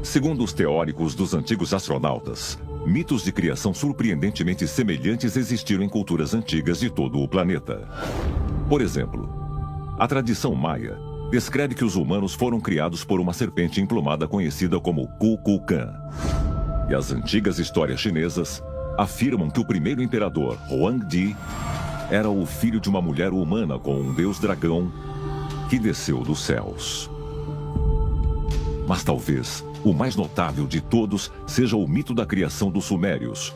Segundo os teóricos dos antigos astronautas, mitos de criação surpreendentemente semelhantes existiram em culturas antigas de todo o planeta. Por exemplo, a tradição maia descreve que os humanos foram criados por uma serpente emplumada conhecida como Kukulkan. E as antigas histórias chinesas afirmam que o primeiro imperador, Huangdi, era o filho de uma mulher humana com um deus dragão que desceu dos céus. Mas talvez o mais notável de todos seja o mito da criação dos sumérios,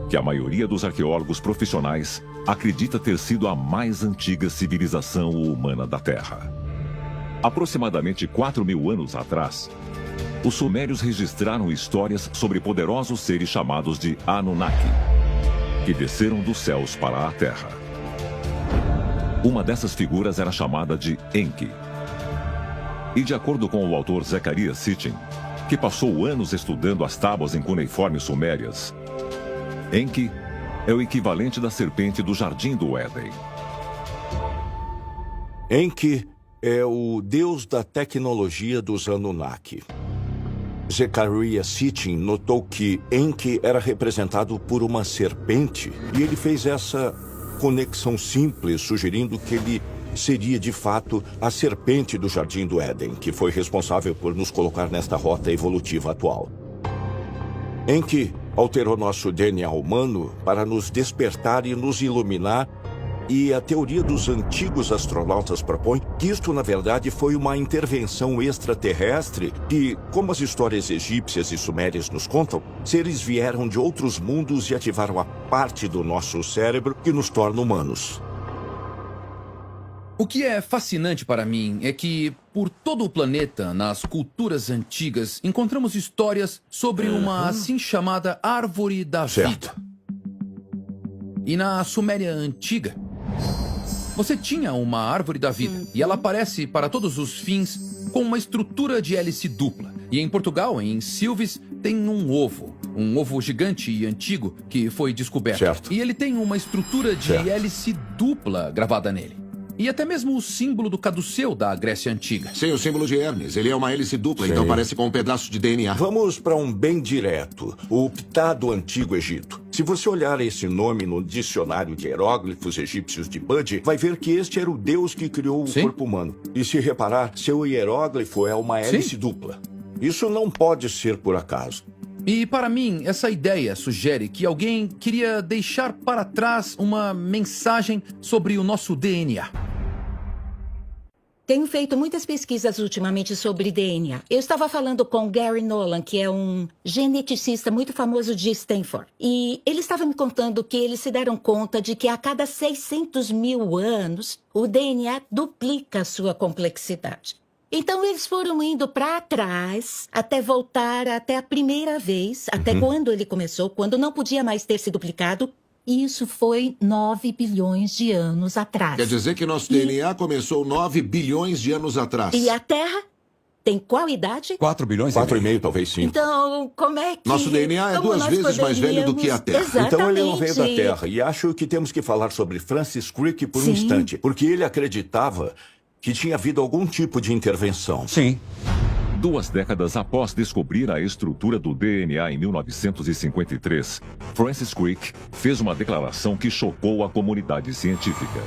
que a maioria dos arqueólogos profissionais acredita ter sido a mais antiga civilização humana da Terra. Aproximadamente 4.000 anos atrás, os sumérios registraram histórias sobre poderosos seres chamados de Anunnaki, que desceram dos céus para a Terra. Uma dessas figuras era chamada de Enki. E de acordo com o autor Zecharia Sitchin, que passou anos estudando as tábuas em cuneiformes sumérias, Enki é o equivalente da serpente do Jardim do Éden. Enki é o deus da tecnologia dos Anunnaki. Zecharia Sitchin notou que Enki era representado por uma serpente e ele fez essa conexão simples, sugerindo que ele seria, de fato, a serpente do Jardim do Éden, que foi responsável por nos colocar nesta rota evolutiva atual. Enki alterou nosso DNA humano para nos despertar e nos iluminar, e a teoria dos antigos astronautas propõe que isto, na verdade, foi uma intervenção extraterrestre que, como as histórias egípcias e sumérias nos contam, seres vieram de outros mundos e ativaram a parte do nosso cérebro que nos torna humanos. O que é fascinante para mim é que, por todo o planeta, nas culturas antigas, encontramos histórias sobre uma assim chamada Árvore da Vida. E na Suméria Antiga, você tinha uma Árvore da Vida, e ela aparece para todos os fins com uma estrutura de hélice dupla. E em Portugal, em Silves, tem um ovo gigante e antigo que foi descoberto. Certo. E ele tem uma estrutura de hélice dupla gravada nele. E até mesmo o símbolo do caduceu da Grécia Antiga. Sim, o símbolo de Hermes. Ele é uma hélice dupla, Sim. então parece com um pedaço de DNA. Vamos para um bem direto. O Ptah do Antigo Egito. Se você olhar esse nome no dicionário de hieróglifos egípcios de Bud, vai ver que este era o deus que criou o corpo humano. E se reparar, seu hieróglifo é uma hélice dupla. Isso não pode ser por acaso. E para mim, essa ideia sugere que alguém queria deixar para trás uma mensagem sobre o nosso DNA. Tenho feito muitas pesquisas ultimamente sobre DNA. Eu estava falando com Gary Nolan, que é um geneticista muito famoso de Stanford. E ele estava me contando que eles se deram conta de que a cada 600.000 anos, o DNA duplica a sua complexidade. Então, eles foram indo para trás até voltar até a primeira vez, até quando ele começou, quando não podia mais ter se duplicado. E isso foi 9 bilhões de anos atrás. Quer dizer que nosso DNA começou 9 bilhões de anos atrás. E a Terra tem qual idade? 4 bilhões 4,5, talvez 5. Então, como é que... Nosso DNA é 2 vezes mais velho do que a Terra. Exatamente. Então ele não veio da Terra. E acho que temos que falar sobre Francis Crick por um instante. Porque ele acreditava que tinha havido algum tipo de intervenção. Sim. 2 décadas após descobrir a estrutura do DNA em 1953, Francis Crick fez uma declaração que chocou a comunidade científica.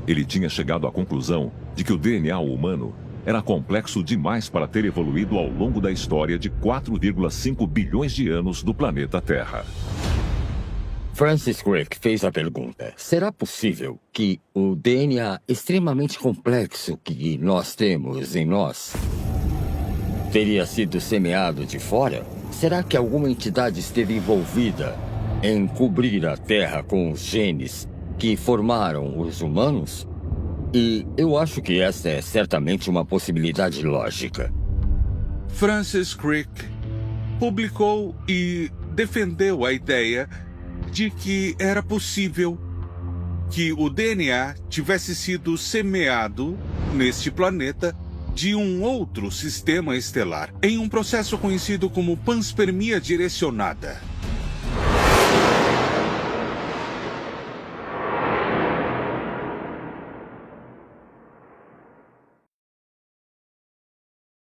Ele tinha chegado à conclusão de que o DNA humano era complexo demais para ter evoluído ao longo da história de 4,5 bilhões de anos do planeta Terra. Francis Crick fez a pergunta: será possível que o DNA extremamente complexo que nós temos em nós teria sido semeado de fora? Será que alguma entidade esteve envolvida em cobrir a Terra com os genes que formaram os humanos? E eu acho que essa é certamente uma possibilidade lógica. Francis Crick publicou e defendeu a ideia de que era possível que o DNA tivesse sido semeado neste planeta de um outro sistema estelar, em um processo conhecido como panspermia direcionada.